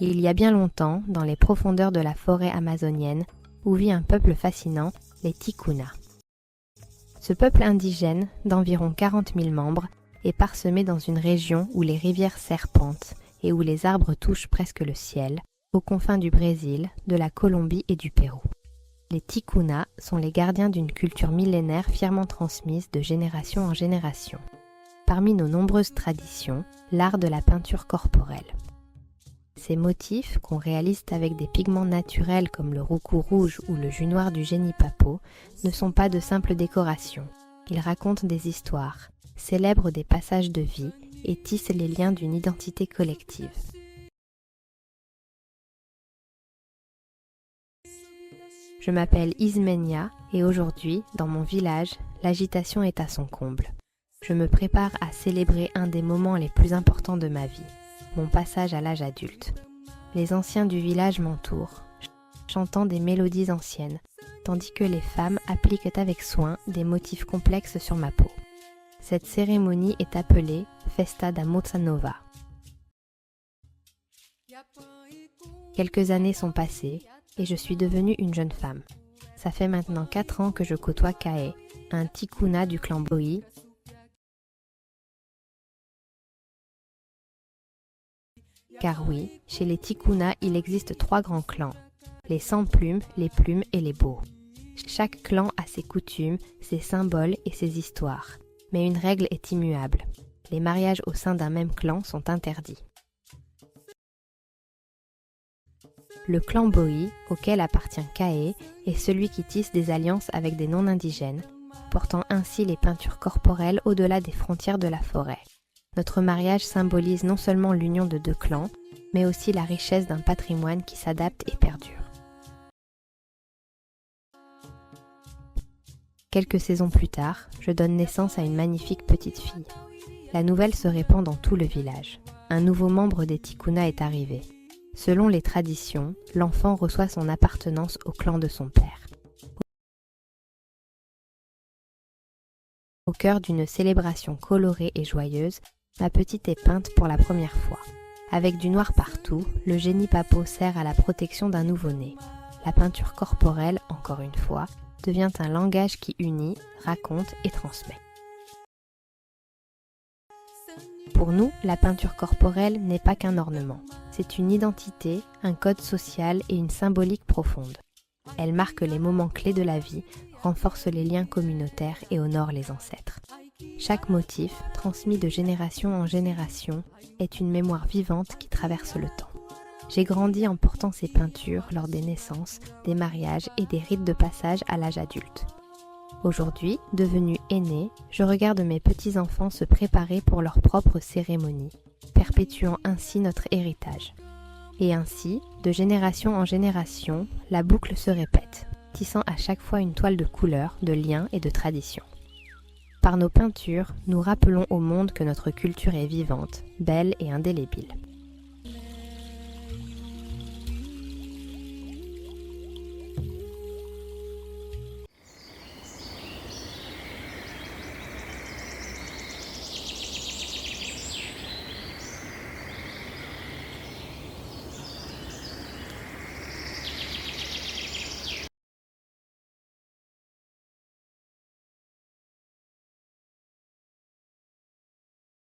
Il y a bien longtemps, dans les profondeurs de la forêt amazonienne, où vit un peuple fascinant, les Ticuna. Ce peuple indigène, d'environ 40 000 membres, est parsemé dans une région où les rivières serpentent et où les arbres touchent presque le ciel, aux confins du Brésil, de la Colombie et du Pérou. Les Ticuna sont les gardiens d'une culture millénaire fièrement transmise de génération en génération. Parmi nos nombreuses traditions, l'art de la peinture corporelle. Ces motifs, qu'on réalise avec des pigments naturels comme le roucou rouge ou le jus noir du génie-papo, ne sont pas de simples décorations. Ils racontent des histoires, célèbrent des passages de vie et tissent les liens d'une identité collective. Je m'appelle Ismenia et aujourd'hui, dans mon village, l'agitation est à son comble. Je me prépare à célébrer un des moments les plus importants de ma vie, mon passage à l'âge adulte. Les anciens du village m'entourent, chantant des mélodies anciennes, tandis que les femmes appliquent avec soin des motifs complexes sur ma peau. Cette cérémonie est appelée Festa da Moça Nova. Quelques années sont passées et je suis devenue une jeune femme. Ça fait maintenant 4 ans que je côtoie Kae, un Ticuna du clan Boï. Car oui, chez les Ticuna, il existe 3 grands clans, les sans-plumes, les plumes et les beaux. Chaque clan a ses coutumes, ses symboles et ses histoires. Mais une règle est immuable. Les mariages au sein d'un même clan sont interdits. Le clan Boï, auquel appartient Kae, est celui qui tisse des alliances avec des non-indigènes, portant ainsi les peintures corporelles au-delà des frontières de la forêt. Notre mariage symbolise non seulement l'union de 2 clans, mais aussi la richesse d'un patrimoine qui s'adapte et perdure. Quelques saisons plus tard, je donne naissance à une magnifique petite fille. La nouvelle se répand dans tout le village. Un nouveau membre des Ticuna est arrivé. Selon les traditions, l'enfant reçoit son appartenance au clan de son père. Au cœur d'une célébration colorée et joyeuse, ma petite est peinte pour la première fois. Avec du noir partout, le génie-papo sert à la protection d'un nouveau-né. La peinture corporelle, encore une fois, devient un langage qui unit, raconte et transmet. Pour nous, la peinture corporelle n'est pas qu'un ornement. C'est une identité, un code social et une symbolique profonde. Elle marque les moments clés de la vie, renforce les liens communautaires et honore les ancêtres. Chaque motif, transmis de génération en génération, est une mémoire vivante qui traverse le temps. J'ai grandi en portant ces peintures lors des naissances, des mariages et des rites de passage à l'âge adulte. Aujourd'hui, devenue aînée, je regarde mes petits-enfants se préparer pour leur propre cérémonie, perpétuant ainsi notre héritage. Et ainsi, de génération en génération, la boucle se répète, tissant à chaque fois une toile de couleurs, de liens et de traditions. Par nos peintures, nous rappelons au monde que notre culture est vivante, belle et indélébile.